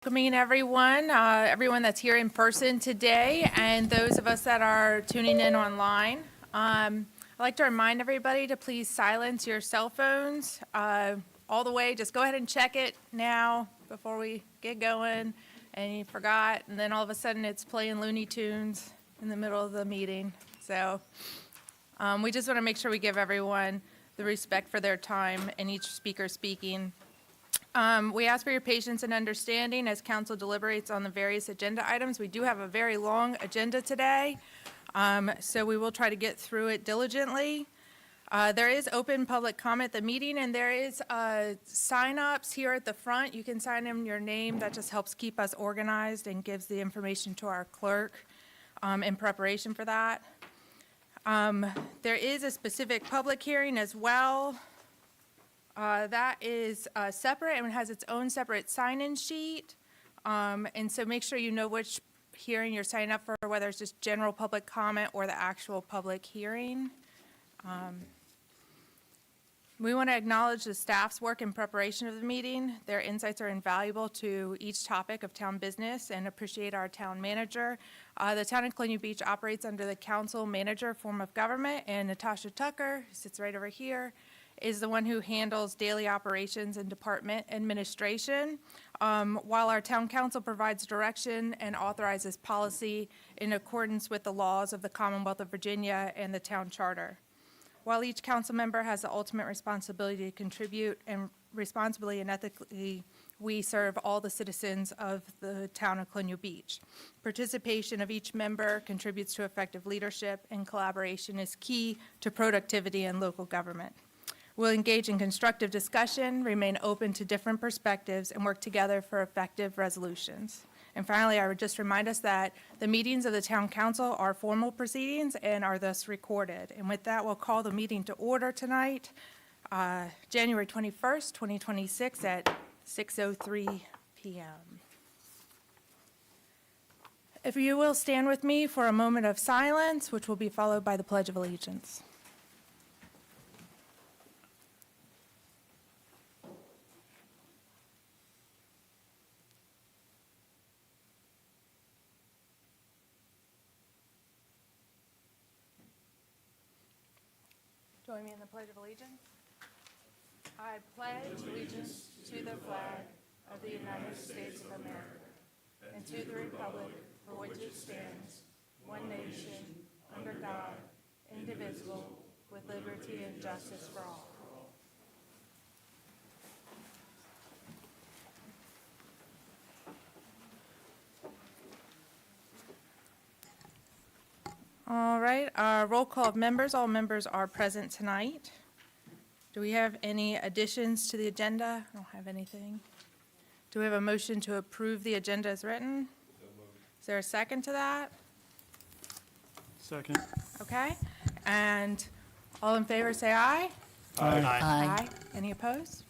welcoming everyone, everyone that's here in person today, and those of us that are tuning in online. I'd like to remind everybody to please silence your cell phones all the way. Just go ahead and check it now before we get going, and you forgot, and then all of a sudden it's playing Looney Tunes in the middle of the meeting. So we just want to make sure we give everyone the respect for their time and each speaker speaking. We ask for your patience and understanding as council deliberates on the various agenda items. We do have a very long agenda today, so we will try to get through it diligently. There is open public comment at the meeting, and there is sign-ups here at the front. You can sign in your name. That just helps keep us organized and gives the information to our clerk in preparation for that. There is a specific public hearing as well. That is separate and it has its own separate sign-in sheet. And so make sure you know which hearing you're signing up for, whether it's just general public comment or the actual public hearing. We want to acknowledge the staff's work in preparation of the meeting. Their insights are invaluable to each topic of town business and appreciate our town manager. The town of Colonial Beach operates under the council manager form of government, and Natasha Tucker, who sits right over here, is the one who handles daily operations and department administration, while our town council provides direction and authorizes policy in accordance with the laws of the Commonwealth of Virginia and the town charter. While each council member has the ultimate responsibility to contribute and responsibly and ethically, we serve all the citizens of the town of Colonial Beach. Participation of each member contributes to effective leadership, and collaboration is key to productivity in local government. We'll engage in constructive discussion, remain open to different perspectives, and work together for effective resolutions. And finally, I would just remind us that the meetings of the Town Council are formal proceedings and are thus recorded. And with that, we'll call the meeting to order tonight, January 21st, 2026 at 6:03 p.m. If you will stand with me for a moment of silence, which will be followed by the Pledge of Allegiance. Join me in the Pledge of Allegiance. I pledge allegiance to the flag of the United States of America and to the republic for which it stands, one nation, under God, indivisible, with liberty and justice for all. All right, our roll call of members. All members are present tonight. Do we have any additions to the agenda? I don't have anything. Do we have a motion to approve the agenda as written? Is there a second to that? Second. Okay, and all in favor say aye. Aye. Any opposed?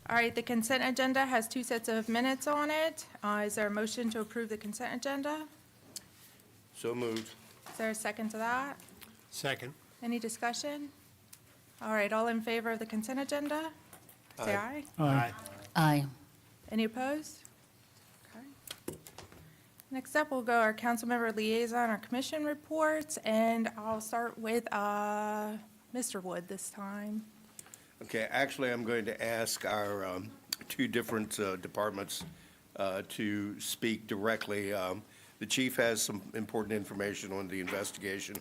All right, the consent agenda has 2 sets of minutes on it. Is there a motion to approve the consent agenda? So moved. Is there a second to that? Second. Any discussion? All right, all in favor of the consent agenda? Say aye. Aye. Aye. Any opposed? Okay. Next up, we'll go our council member liaison, our commission reports, and I'll start with Mr. Wood this time. Okay, actually, I'm going to ask our 2 different departments to speak directly. The chief has some important information on the investigation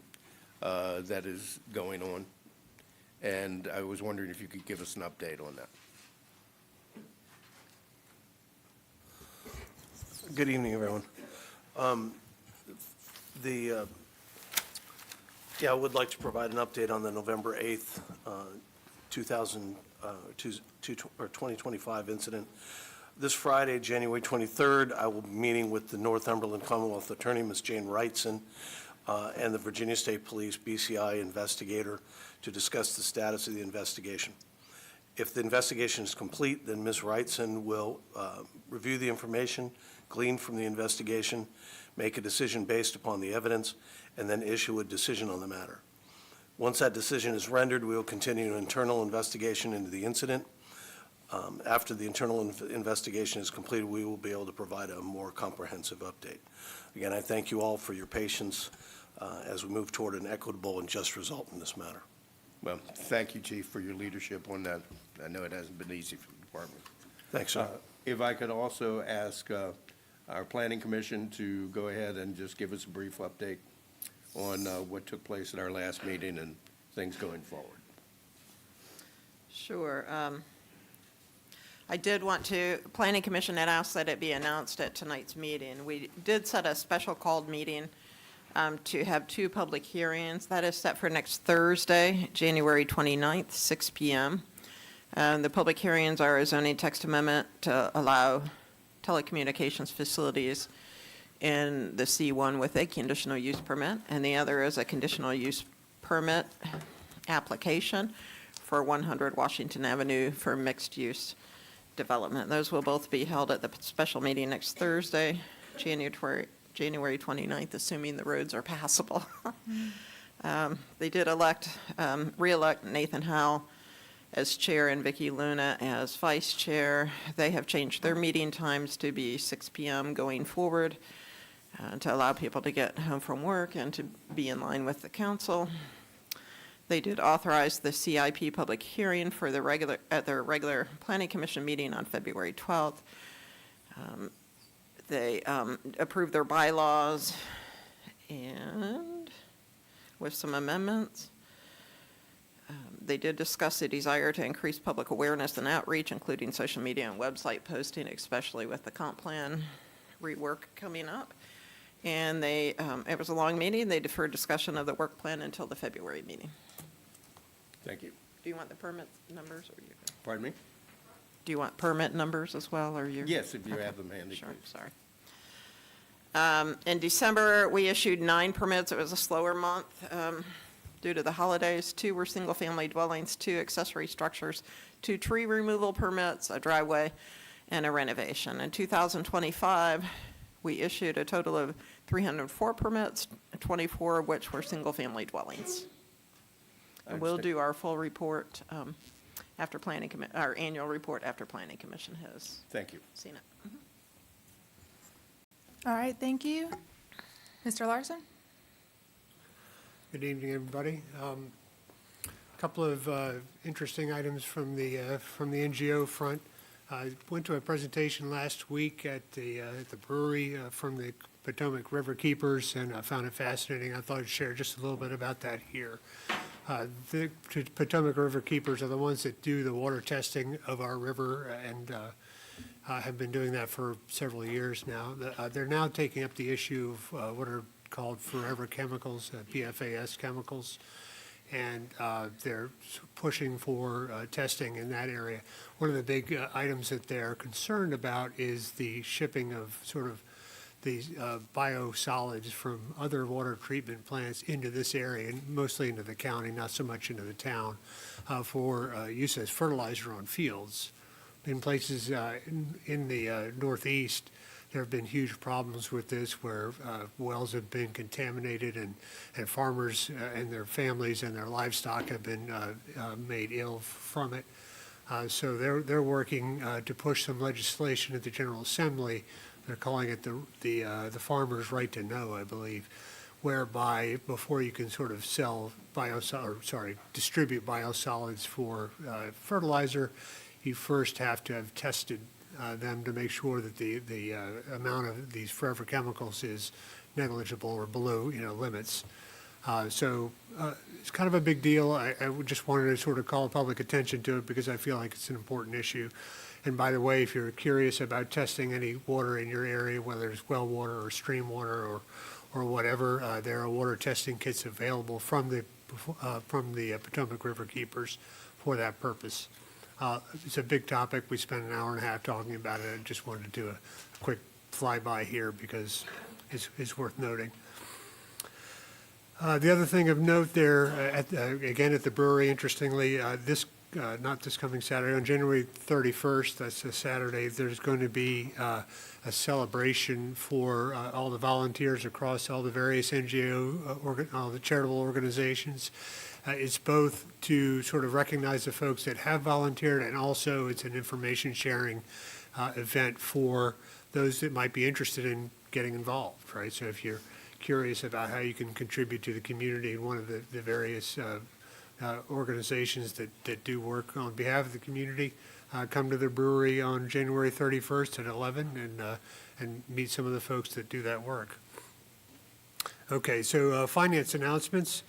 that is going on, and I was wondering if you could give us an update on that. Good evening, everyone. I would like to provide an update on the November 8th, 2025 incident. This Friday, January 23rd, I will be meeting with the Northumberland Commonwealth Attorney, Ms. Jane Wrightson, and the Virginia State Police BCI investigator to discuss the status of the investigation. If the investigation is complete, then Ms. Wrightson will review the information gleaned from the investigation, make a decision based upon the evidence, and then issue a decision on the matter. Once that decision is rendered, we will continue an internal investigation into the incident. After the internal investigation is completed, we will be able to provide a more comprehensive update. Again, I thank you all for your patience as we move toward an equitable and just result in this matter. Well, thank you, Chief, for your leadership on that. I know it hasn't been easy for the department. Thanks, sir. If I could also ask our Planning Commission to go ahead and just give us a brief update on what took place at our last meeting and things going forward. Sure. I did want to, Planning Commission had asked that it be announced at tonight's meeting. We did set a special called meeting to have 2 public hearings. That is set for next Thursday, January 29th, 6 PM. The public hearings are a zoning text amendment to allow telecommunications facilities in the C1 with a conditional use permit, and the other is a conditional use permit application for 100 Washington Avenue for mixed-use development. Those will both be held at the special meeting next Thursday, January 29th, assuming the roads are passable. They did re-elect Nathan Howell as chair and Vicki Luna as vice chair. They have changed their meeting times to be 6 PM going forward to allow people to get home from work and to be in line with the council. They did authorize the CIP public hearing for at their regular Planning Commission meeting on February 12th. They approved their bylaws and with some amendments. They did discuss the desire to increase public awareness and outreach, including social media and website posting, especially with the comp plan rework coming up. And it was a long meeting. They deferred discussion of the work plan until the February meeting. Thank you. Do you want the permit numbers, or you? Pardon me? Do you want permit numbers as well, or you? Yes, if you Okay. have them handy, Sure, please. sorry. In December, we issued 9 permits. It was a slower month due to the holidays. 2 were single-family dwellings, 2 accessory structures, 2 tree removal permits, a driveway, and a renovation. In 2025, we issued a total of 304 permits, 24 of which were single-family dwellings. And we'll understand. do our full report after our annual report after Planning Commission has Thank you. seen it. All right, thank you. Mr. Larson? Good evening, everybody. A couple of interesting items from the NGO front. I went to a presentation last week at the brewery from the Potomac River Keepers, and I found it fascinating. I thought I'd share just a little bit about that here. The Potomac River Keepers are the ones that do the water testing of our river and have been doing that for several years now. They're now taking up the issue of what are called forever chemicals, PFAS chemicals, and they're pushing for testing in that area. One of the big items that they're concerned about is the shipping of sort of these biosolids from other water treatment plants into this area, and mostly into the county, not so much into the town, for use as fertilizer on fields. In places in the Northeast, there have been huge problems with this where wells have been contaminated and farmers and their families and their livestock have been made ill from it. So they're working to push some legislation at the General Assembly. They're calling it the farmer's right to know, I believe, whereby before you can sort of distribute biosolids for fertilizer, you first have to have tested them to make sure that the amount of these forever chemicals is negligible or below, limits. So it's kind of a big deal. I just wanted to sort of call public attention to it because I feel like it's an important issue. And by the way, if you're curious about testing any water in your area, whether it's well water or stream water or whatever, there are water testing kits available from the Potomac River Keepers for that purpose. It's a big topic. We spent an hour and a half talking about it. I just wanted to do a quick flyby here because it's worth noting. The other thing of note there, again at the brewery, interestingly, not this coming Saturday, on January 31st, that's a Saturday, there's going to be a celebration for all the volunteers across all the various NGO, all the charitable organizations, It's both to sort of recognize the folks that have volunteered, and also it's an information sharing event for those that might be interested in getting involved, right? So if you're curious about how you can contribute to the community in one of the various organizations that do work on behalf of the community, come to the brewery on January 31st at 11 and meet some of the folks that do that work. Okay, so finance announcements.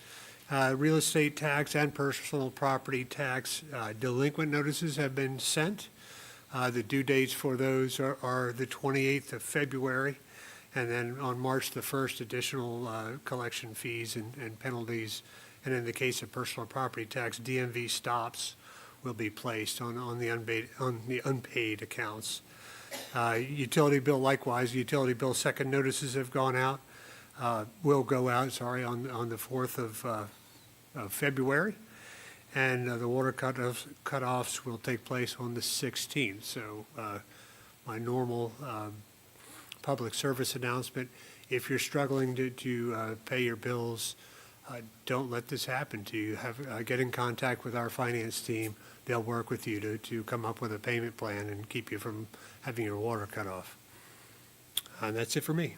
Real estate tax and personal property tax delinquent notices have been sent. The due dates for those are the 28th of February, and then on March the 1st, additional collection fees and penalties. And in the case of personal property tax, DMV stops will be placed on the unpaid accounts. Utility bill, likewise, utility bill second notices have gone out, will go out, on the 4th of February. And the water cutoffs will take place on the 16th. So my normal public service announcement, if you're struggling to pay your bills, don't let this happen to you. Get in contact with our finance team. They'll work with you to come up with a payment plan and keep you from having your water cut off. And that's it for me.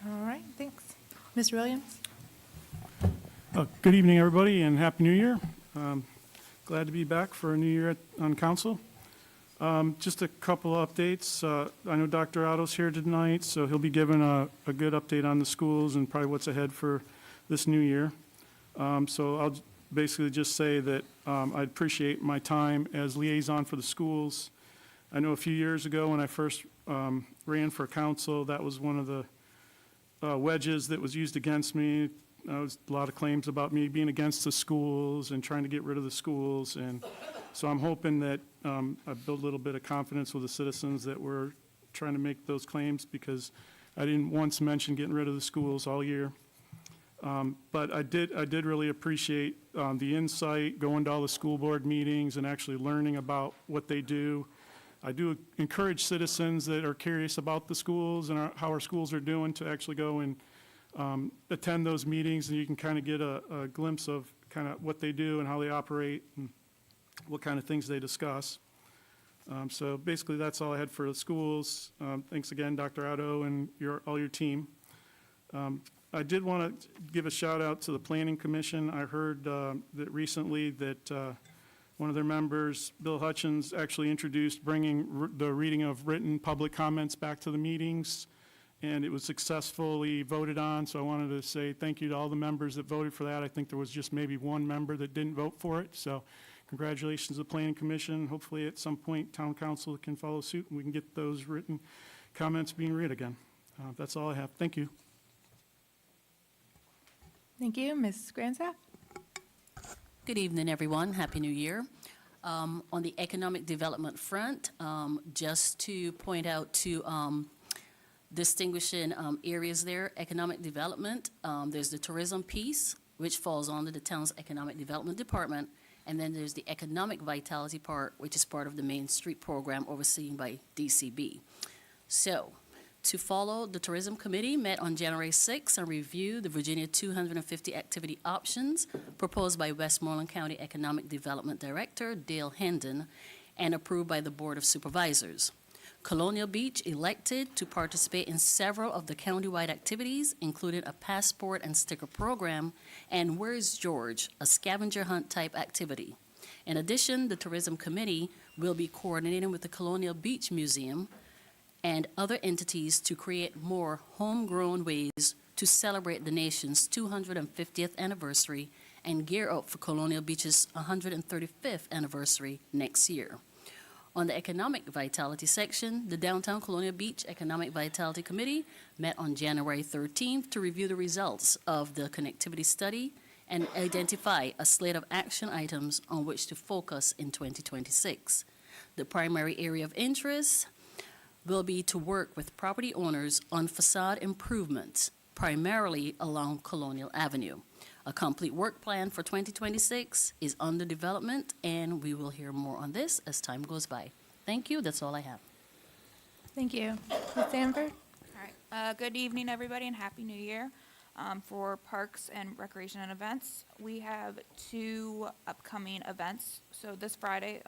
All right, thanks. Ms. Williams? Good evening, everybody, and Happy New Year. Glad to be back for a new year on council. Just a couple of updates. I know Dr. Otto's here tonight, so he'll be giving a good update on the schools and probably what's ahead for this new year. So I'll basically just say that I appreciate my time as liaison for the schools. I know a few years ago when I first ran for council, that was one of the wedges that was used against me. There was a lot of claims about me being against the schools and trying to get rid of the schools. And so I'm hoping that I build a little bit of confidence with the citizens that we're trying to make those claims, because I didn't once mention getting rid of the schools all year. But I did really appreciate the insight, going to all the school board meetings and actually learning about what they do. I do encourage citizens that are curious about the schools and how our schools are doing to actually go and attend those meetings, and you can kind of get a glimpse of kind of what they do and how they operate and what kind of things they discuss. So basically, that's all I had for the schools. Thanks again, Dr. Otto, and all your team. I did want to give a shout out to the Planning Commission. I heard that recently that one of their members, Bill Hutchins, actually introduced bringing the reading of written public comments back to the meetings, and it was successfully voted on. So I wanted to say thank you to all the members that voted for that. I think there was just maybe one member that didn't vote for it. So congratulations to the Planning Commission. Hopefully at some point Town Council can follow suit and we can get those written comments being read again. That's all I have. Thank you. Thank you. Ms. Grandstaff? Good evening, everyone. Happy New Year. On the economic development front, just to point out two distinguishing areas there, economic development, there's the tourism piece, which falls under the town's economic development department, and then there's the economic vitality part, which is part of the Main Street program overseen by DCB. So, to follow, the Tourism Committee met on January 6 and reviewed the Virginia 250 activity options proposed by Westmoreland County Economic Development Director Dale Hendon and approved by the Board of Supervisors. Colonial Beach elected to participate in several of the countywide activities, including a passport and sticker program and Where's George, a scavenger hunt type activity. In addition, the Tourism Committee will be coordinating with the Colonial Beach Museum and other entities to create more homegrown ways to celebrate the nation's 250th anniversary and gear up for Colonial Beach's 135th anniversary next year. On the Economic Vitality section, the Downtown Colonial Beach Economic Vitality Committee met on January 13th to review the results of the connectivity study and identify a slate of action items on which to focus in 2026. The primary area of interest will be to work with property owners on facade improvements, primarily along Colonial Avenue. A complete work plan for 2026 is under development, and we will hear more on this as time goes by. Thank you. That's all I have. Thank you. Ms. Sanford? All right. Good evening, everybody, and Happy New Year. For parks and recreation and events, we have 2 upcoming events. So this Friday,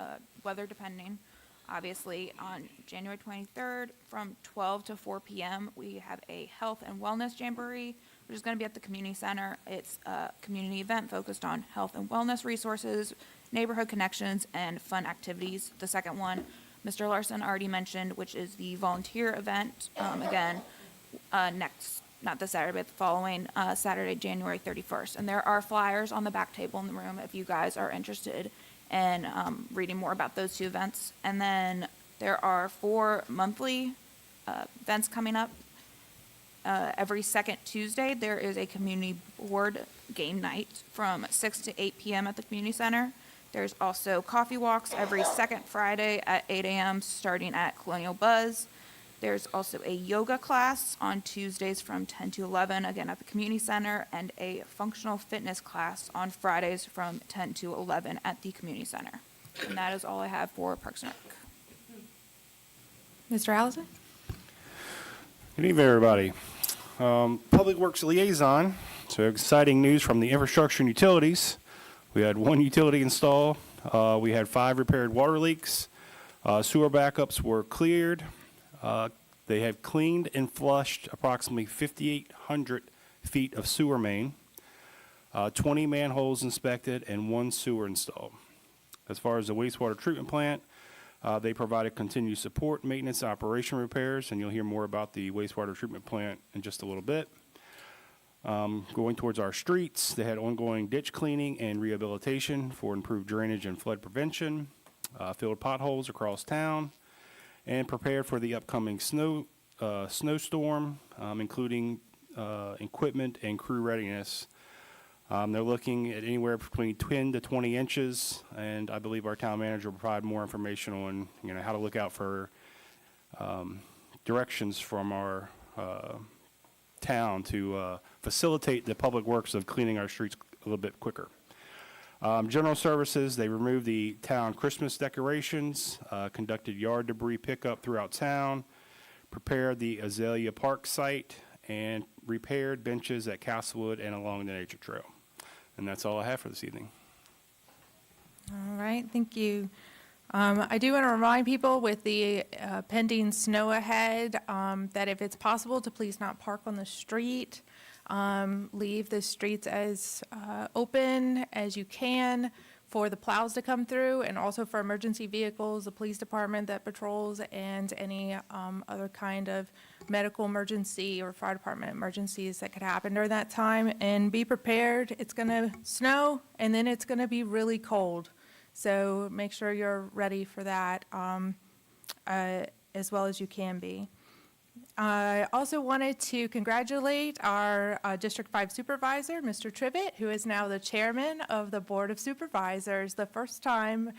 weather depending, obviously, on January 23rd, from 12 to 4 p.m., we have a health and wellness jamboree, which is going to be at the community center. It's a community event focused on health and wellness resources, neighborhood connections, and fun activities. The second one, Mr. Larson already mentioned, which is the volunteer event, again, next, not this Saturday, but the following Saturday, January 31st. And there are flyers on the back table in the room if you guys are interested in reading more about those 2 events. And then there are 4 monthly events coming up. Every second Tuesday, there is a community board game night from 6 to 8 p.m. at the community center. There's also coffee walks every second Friday at 8 a.m. starting at Colonial Buzz. There's also a yoga class on Tuesdays from 10 to 11, again at the community center, and a functional fitness class on Fridays from 10 to 11 at the community center. And that is all I have for Parks and Rec. Mr. Allison? Good evening, everybody. Public Works Liaison. So exciting news from the infrastructure and utilities. We had 1 utility install. We had 5 repaired water leaks. Sewer backups were cleared. They have cleaned and flushed approximately 5,800 feet of sewer main, 20 manholes inspected, and 1 sewer installed. As far as the wastewater treatment plant, they provided continued support, maintenance, operation repairs, and you'll hear more about the wastewater treatment plant in just a little bit. Going towards our streets, they had ongoing ditch cleaning and rehabilitation for improved drainage and flood prevention, filled potholes across town, and prepared for the upcoming snowstorm, including equipment and crew readiness. They're looking at anywhere between 10 to 20 inches, and I believe our town manager will provide more information on, how to look out for directions from our town to facilitate the public works of cleaning our streets a little bit quicker. General services, they removed the town Christmas decorations, conducted yard debris pickup throughout town, prepared the Azalea Park site, and repaired benches at Castlewood and along the nature trail. And that's all I have for this evening. All right, thank you. I do want to remind people with the pending snow ahead that if it's possible to please not park on the street. Leave the streets as open as you can for the plows to come through, and also for emergency vehicles, the police department that patrols, and any other kind of medical emergency or fire department emergencies that could happen during that time. And be prepared. It's going to snow, and then it's going to be really cold. So make sure you're ready for that as well as you can be. I also wanted to congratulate our District 5 Supervisor, Mr. Trivett, who is now the chairman of the Board of Supervisors. The first time,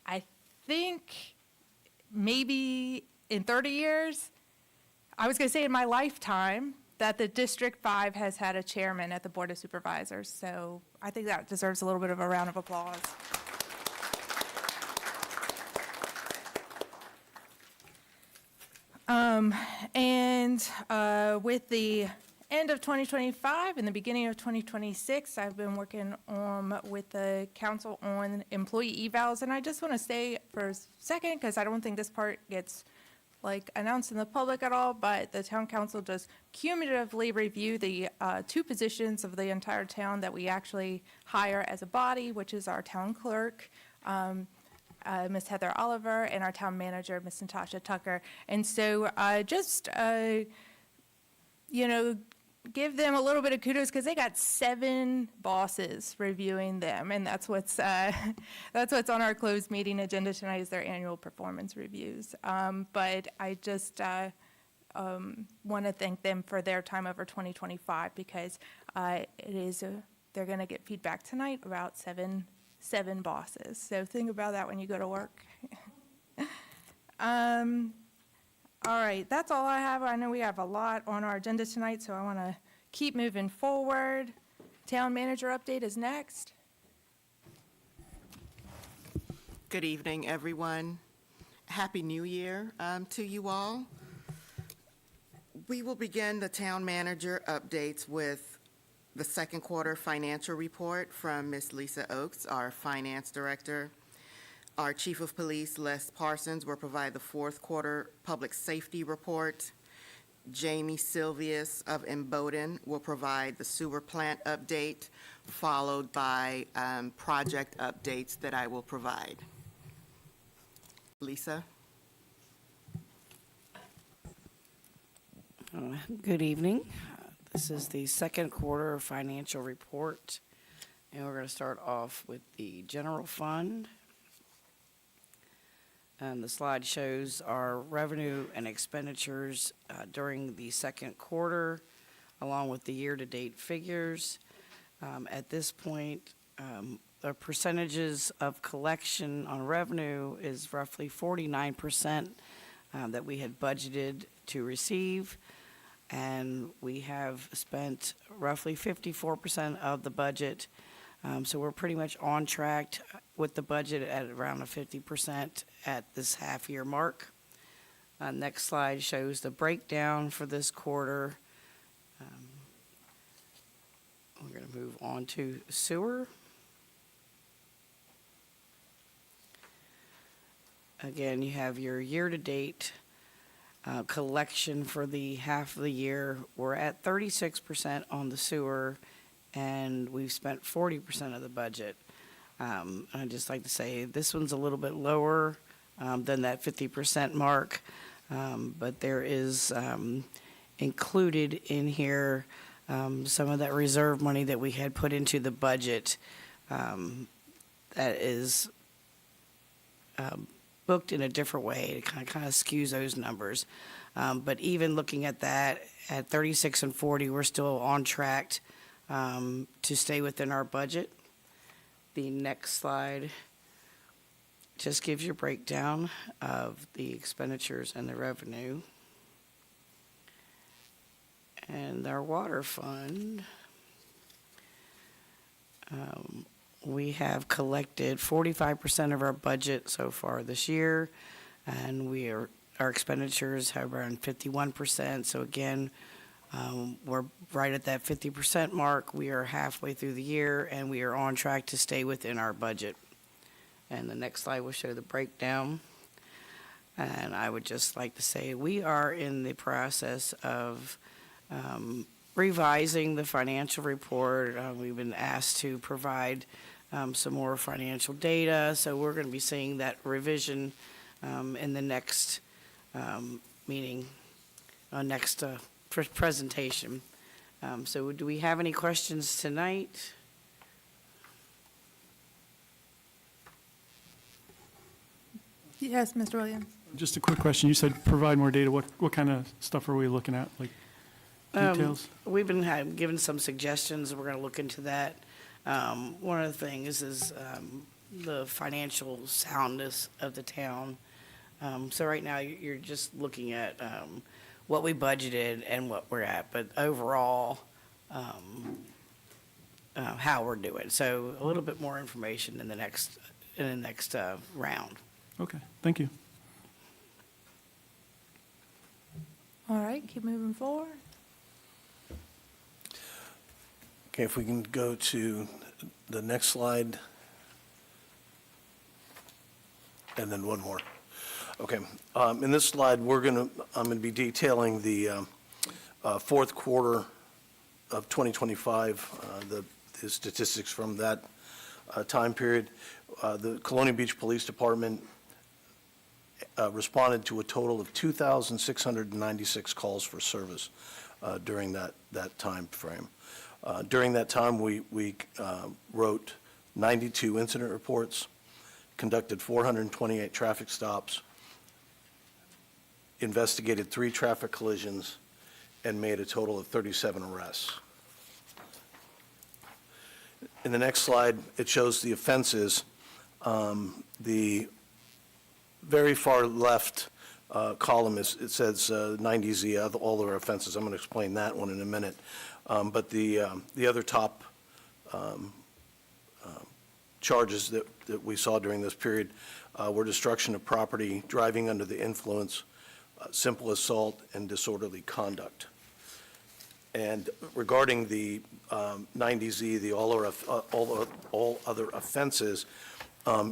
I think, maybe in 30 years, I was going to say in my lifetime, that the District 5 has had a chairman at the Board of Supervisors. So I think that deserves a little bit of a round of applause. With the end of 2025 and the beginning of 2026, I've been working with the council on employee evals. And I just want to say for a second, because I don't think this part gets announced in the public at all, but the town council does cumulatively review the 2 positions of the entire town that we actually hire as a body, which is our town clerk, Ms. Heather Oliver, and our town manager, Ms. Natasha Tucker. And so give them a little bit of kudos, because they got 7 bosses reviewing them, and that's what's on our closed meeting agenda tonight, is their annual performance reviews. But I just want to thank them for their time over 2025, because they're going to get feedback tonight about seven bosses. So think about that when you go to work. All right, that's all I have. I know we have a lot on our agenda tonight, so I want to keep moving forward. Town manager update is next. Good evening, everyone. Happy New Year to you all. We will begin the town manager updates with the second quarter financial report from Ms. Lisa Oakes, our finance director. Our chief of police, Les Parsons, will provide the fourth quarter public safety report. Jamie Sylvius of Emboden will provide the sewer plant update, followed by project updates that I will provide. Lisa? Good evening. This is the second quarter financial report, and we're going to start off with the general fund. And the slide shows our revenue and expenditures during the second quarter, along with the year-to-date figures. At this point, the percentages of collection on revenue is roughly 49% that we had budgeted to receive, and we have spent roughly 54% of the budget. So we're pretty much on track with the budget at around a 50% at this half-year mark. Next slide shows the breakdown for this quarter. We're going to move on to sewer. Again, you have your year-to-date collection for the half of the year. We're at 36% on the sewer, and we've spent 40% of the budget. I'd just like to say this one's a little bit lower than that 50% mark, but there is included in here some of that reserve money that we had put into the budget that is booked in a different way. It kind of skews those numbers. But even looking at that, at 36 and 40, we're still on track to stay within our budget. The next slide just gives you a breakdown of the expenditures and the revenue. And our water fund, we have collected 45% of our budget so far this year, and our expenditures have around 51%. So again, we're right at that 50% mark. We are halfway through the year, and we are on track to stay within our budget. And the next slide will show the breakdown. And I would just like to say we are in the process of revising the financial report. We've been asked to provide some more financial data, so we're going to be seeing that revision in the next meeting, next presentation. So do we have any questions tonight? Yes, Mr. Williams. Just a quick question. You said provide more data. What kind of stuff are we looking at, like details? We've been given some suggestions. We're going to look into that. One of the things is the financial soundness of the town. So right now, you're just looking at what we budgeted and what we're at, but overall, how we're doing. So a little bit more information in the next round. Okay, thank you. All right, keep moving forward. Okay, if we can go to the next slide. And then one more. Okay, in this slide, I'm going to be detailing the fourth quarter of 2025, the statistics from that time period. The Colonial Beach Police Department responded to a total of 2,696 calls for service during that time frame. During that time, we wrote 92 incident reports, conducted 428 traffic stops, investigated 3 traffic collisions, and made a total of 37 arrests. In the next slide, it shows the offenses. The very far left column it says 90Z, all of our offenses. I'm going to explain that one in a minute. But the other top charges that we saw during this period were destruction of property, driving under the influence, simple assault, and disorderly conduct. And regarding the 90Z, the all other offenses,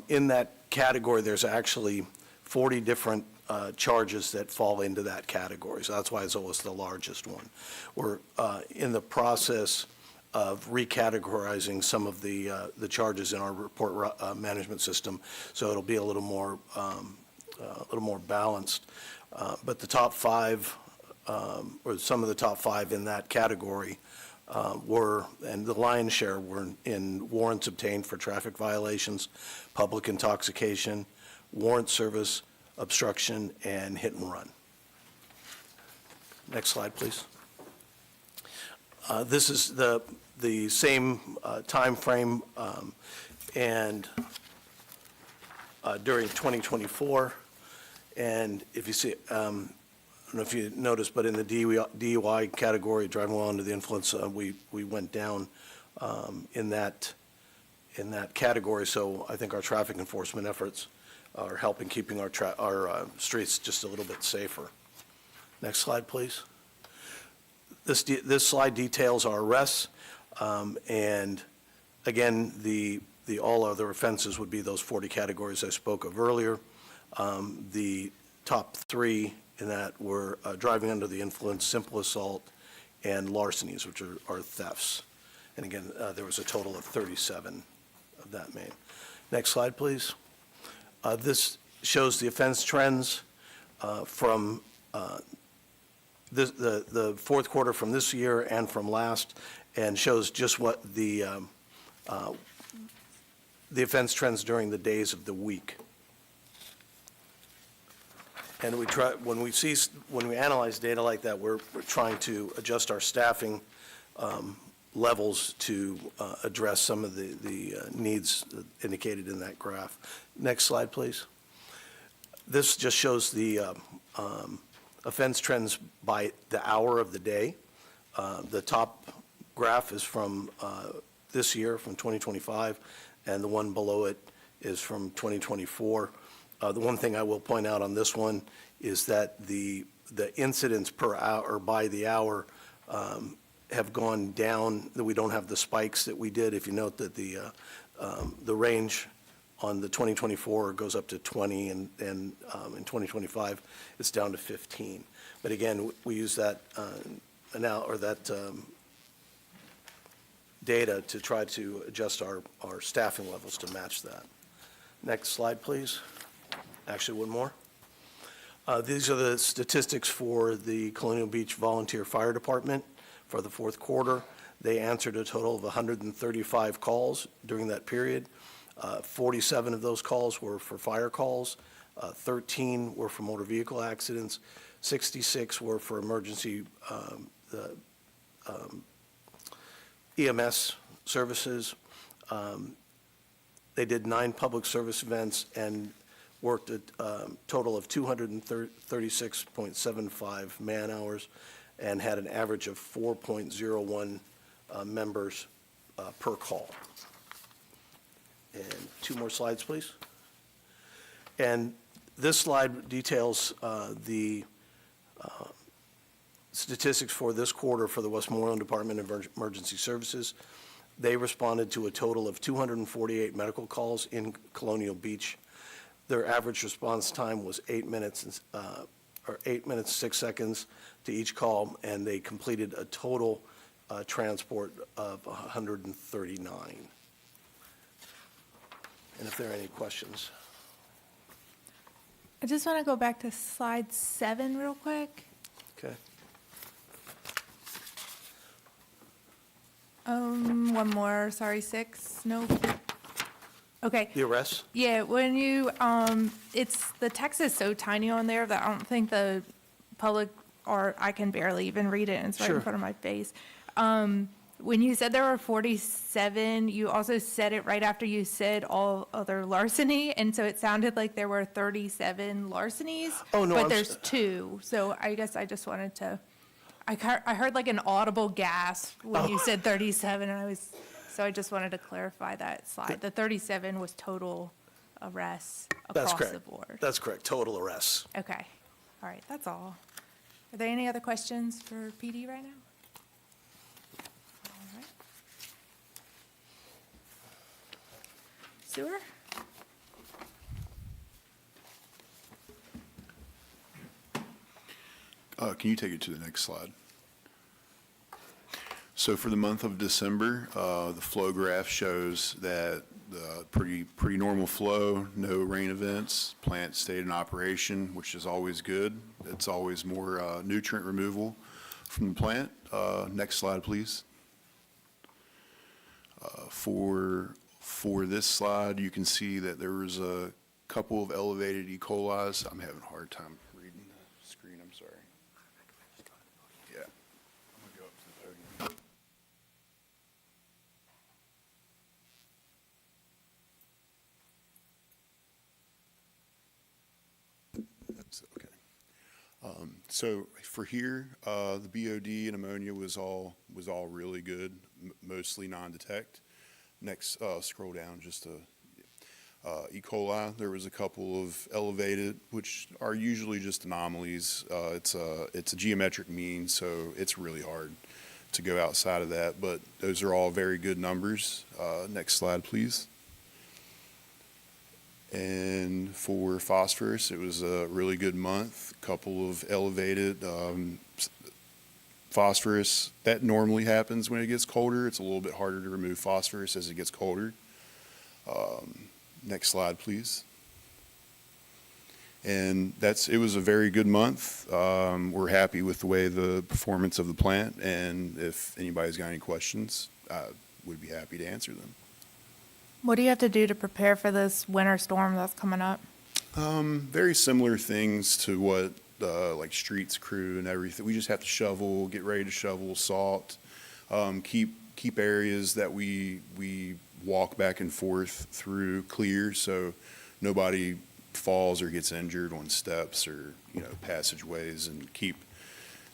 in that category, there's actually 40 different charges that fall into that category. So that's why it's always the largest one. We're in the process of recategorizing some of the charges in our report management system, so it'll be a little more balanced. But the top five, or some of the top five in that category were, and the lion's share were in warrants obtained for traffic violations, public intoxication, warrant service, obstruction, and hit and run. Next slide, please. This is the same timeframe and during 2024. And if you see, I don't know if you noticed, but in the DUI category, driving while under the influence, we went down in that category. So I think our traffic enforcement efforts are helping keeping our streets just a little bit safer. Next slide, please. This slide details our arrests, and again, the all other offenses would be those 40 categories I spoke of earlier. The top three in that were driving under the influence, simple assault, and larcenies, which are thefts. And again, there was a total of 37 of that main. Next slide, please. This shows the offense trends from the fourth quarter from this year and from last, and shows just what the offense trends during the days of the week. And when we analyze data like that, we're trying to adjust our staffing levels to address some of the needs indicated in that graph. Next slide, please. This just shows the offense trends by the hour of the day. The top graph is from this year, from 2025, and the one below it is from 2024. The one thing I will point out on this one is that the incidents per hour, or by the hour, have gone down, that we don't have the spikes that we did. If you note that the range on the 2024 goes up to 20, and in 2025, it's down to 15. But again, we use that data to try to adjust our staffing levels to match that. Next slide, please. Actually, one more. These are the statistics for the Colonial Beach Volunteer Fire Department for the fourth quarter. They answered a total of 135 calls during that period. 47 of those calls were for fire calls, 13 were for motor vehicle accidents, 66 were for emergency EMS services. They did 9 public service events and worked a total of 236.75 man hours and had an average of 4.01 members per call. And 2 more slides, please. And this slide details the statistics for this quarter for the Westmoreland Department of Emergency Services. They responded to a total of 248 medical calls in Colonial Beach. Their average response time was 8 minutes, 8 minutes, 6 seconds to each call, and they completed a total transport of 139. And if there are any questions. I just want to go back to slide 7 real quick. Okay. One more, sorry, 6, no. Okay. The arrests? Yeah, when you, the text is so tiny on there that I don't think the public, or I can barely even read it, and it's right in Sure. front of my face. When you said there were 47, you also said it right after you said all other larceny, and so it sounded like there were 37 larcenies. Oh, no, But I'm there's 2, so I guess I just wanted to, I heard like an audible gasp when you said 37, and so I just wanted to clarify that slide. The 37 was total arrests That's across correct. the board. That's correct, total arrests. Okay, All right, that's all. Are there any other questions for PD right now? All right. Sewer? Can you take it to the next slide? So for the month of December, the flow graph shows that pretty normal flow, no rain events, plant stayed in operation, which is always good. It's always more nutrient removal from the plant. Next slide, please. For this slide, you can see that there was a couple of elevated E. coli's. I'm having a hard time reading the screen, I'm sorry. Yeah. I'm gonna go up to the podium. That's okay. So for here, the BOD and ammonia was all really good, mostly non-detect. Next, scroll down just to E. coli. There was a couple of elevated, which are usually just anomalies. It's a geometric mean, so it's really hard to go outside of that. But those are all very good numbers. Next slide, please. And for phosphorus, it was a really good month. Couple of elevated phosphorus. That normally happens when it gets colder. It's a little bit harder to remove phosphorus as it gets colder. Next slide, please. And it was a very good month. We're happy with the way the performance of the plant, and if anybody's got any questions, I would be happy to answer them. What do you have to do to prepare for this winter storm that's coming up? Very similar things to what like streets crew and everything. We just have to shovel, get ready to shovel, salt, keep areas that we walk back and forth through clear, so nobody falls or gets injured on steps or passageways, and keep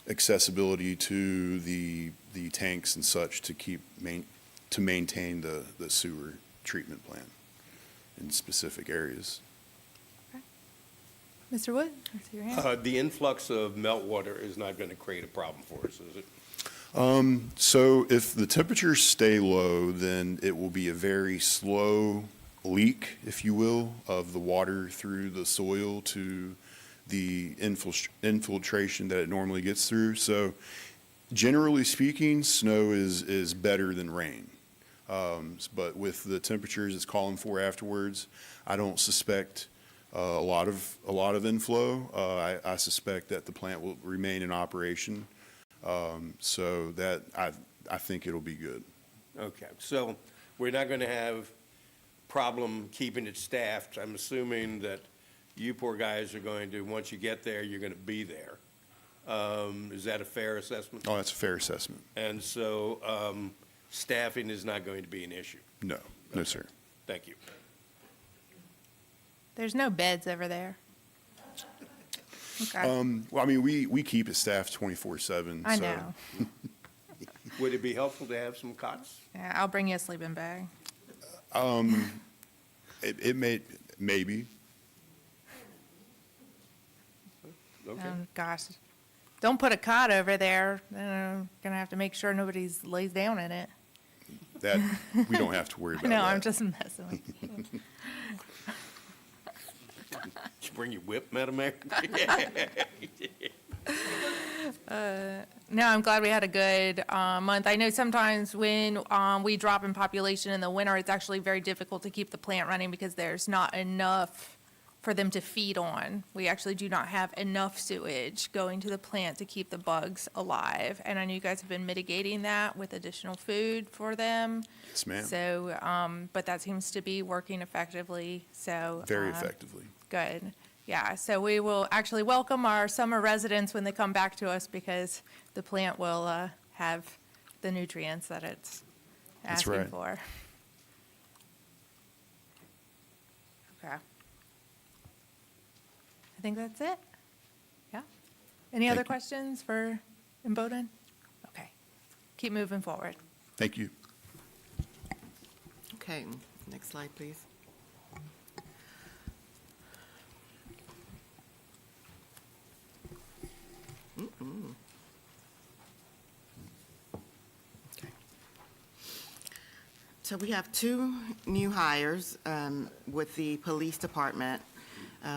accessibility to the tanks and such to maintain the sewer treatment plant in specific areas. Mr. Wood, I see your hand. The influx of meltwater is not going to create a problem for us, is it? So if the temperatures stay low, then it will be a very slow leak, if you will, of the water through the soil to the infiltration that it normally gets through. So generally speaking, snow is better than rain. But with the temperatures it's calling for afterwards, I don't suspect a lot of inflow. I suspect that the plant will remain in operation. So that I think it'll be good. Okay, so we're not going to have problem keeping it staffed. I'm assuming that you poor guys are going to, once you get there, you're going to be there. Is that a fair assessment? Oh, that's a fair assessment. And so staffing is not going to be an issue? No, no, sir. Thank you. There's no beds over there. Okay, Well, I mean, we keep it staffed 24/7. I so- know. Would it be helpful to have some cots? Yeah, I'll bring you a sleeping bag. It maybe. Okay. Gosh, don't put a cot over there. Then I'm gonna have to make sure nobody's lays down in it. That, we don't have to worry I about know, that. I'm just messing with you. Did you bring your whip, Madam Mayor? No, I'm glad we had a good month. I know sometimes when we drop in population in the winter, it's actually very difficult to keep the plant running because there's not enough for them to feed on. We actually do not have enough sewage going to the plant to keep the bugs alive. And I know you guys have been mitigating that with additional food for them. Yes, ma'am. So, but that seems to be working effectively, so. Very effectively. Good. Yeah, so we will actually welcome our summer residents when they come back to us because the plant will have the nutrients that it's That's asking right. for. Okay. I think that's it. Yeah. Any other Thank you. questions for Imboden? Okay. Keep moving forward. Thank you. Okay, next slide, please. So we have two new hires with the police department.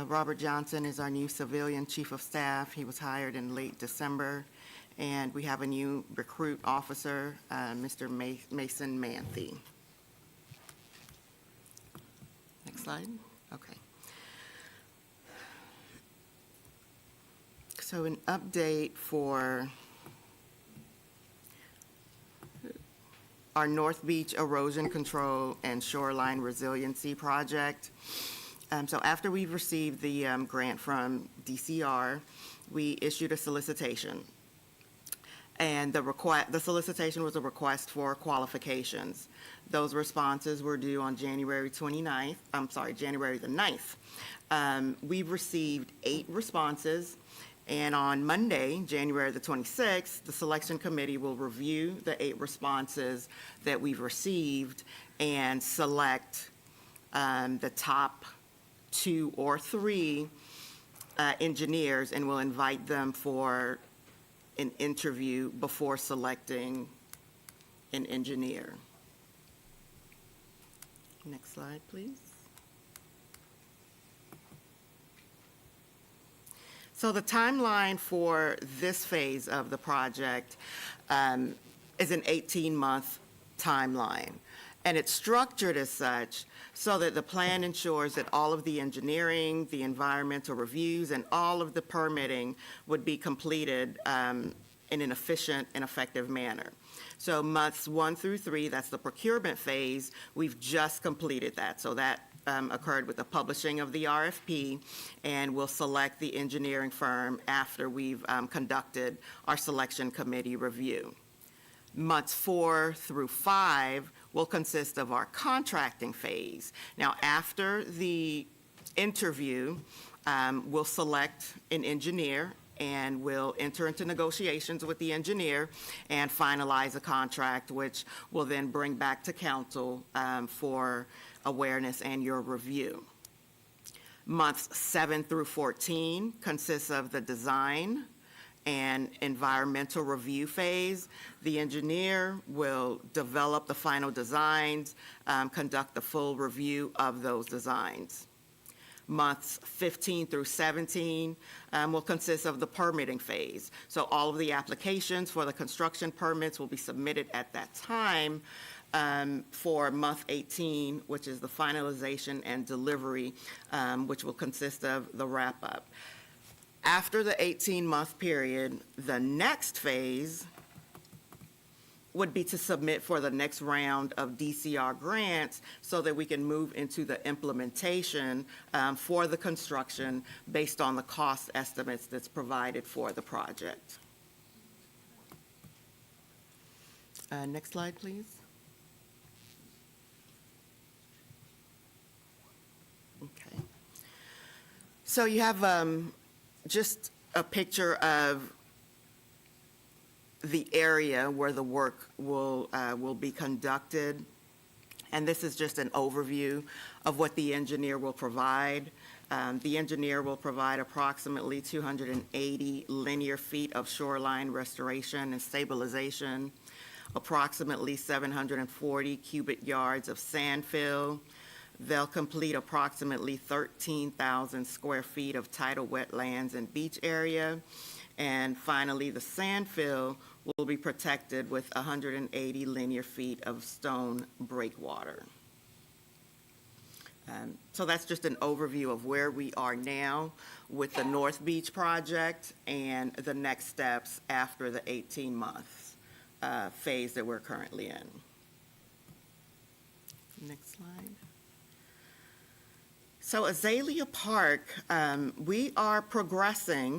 Robert Johnson is our new civilian chief of staff. He was hired in late December. And we have a new recruit officer, Mr. Mason Manthe. Next slide. Okay. So an update for our North Beach Erosion Control and Shoreline Resiliency Project. So after we've received the grant from DCR, we issued a solicitation. And the solicitation was a request for qualifications. Those responses were due on January the 9th. We've received 8 responses, and on Monday, January the 26th, the selection committee will review the 8 responses that we've received and select the top 2 or 3 engineers, and we'll invite them for an interview before selecting an engineer. Next slide, please. So the timeline for this phase of the project is an 18-month timeline. And it's structured as such so that the plan ensures that all of the engineering, the environmental reviews, and all of the permitting would be completed in an efficient and effective manner. So months 1 through 3, that's the procurement phase, we've just completed that. So that occurred with the publishing of the RFP, and we'll select the engineering firm after we've conducted our selection committee review. Months 4 through 5 will consist of our contracting phase. Now, after the interview, we'll select an engineer, and we'll enter into negotiations with the engineer and finalize a contract, which will then bring back to council for awareness and your review. Months 7 through 14 consists of the design and environmental review phase. The engineer will develop the final designs, conduct the full review of those designs. Months 15 through 17 will consist of the permitting phase. So all of the applications for the construction permits will be submitted at that time for month 18, which is the finalization and delivery, which will consist of the wrap-up. After the 18-month period, the next phase would be to submit for the next round of DCR grants so that we can move into the implementation for the construction based on the cost estimates that's provided for the project. Next slide, please. Okay. So you have just a picture of the area where the work will be conducted. And this is just an overview of what the engineer will provide. The engineer will provide approximately 280 linear feet of shoreline restoration and stabilization, approximately 740 cubic yards of sand fill. They'll complete approximately 13,000 square feet of tidal wetlands and beach area. And finally, the sand fill will be protected with 180 linear feet of stone breakwater. So that's just an overview of where we are now with the North Beach project and the next steps after the 18-month phase that we're currently in. Next slide. So Azalea Park, we are progressing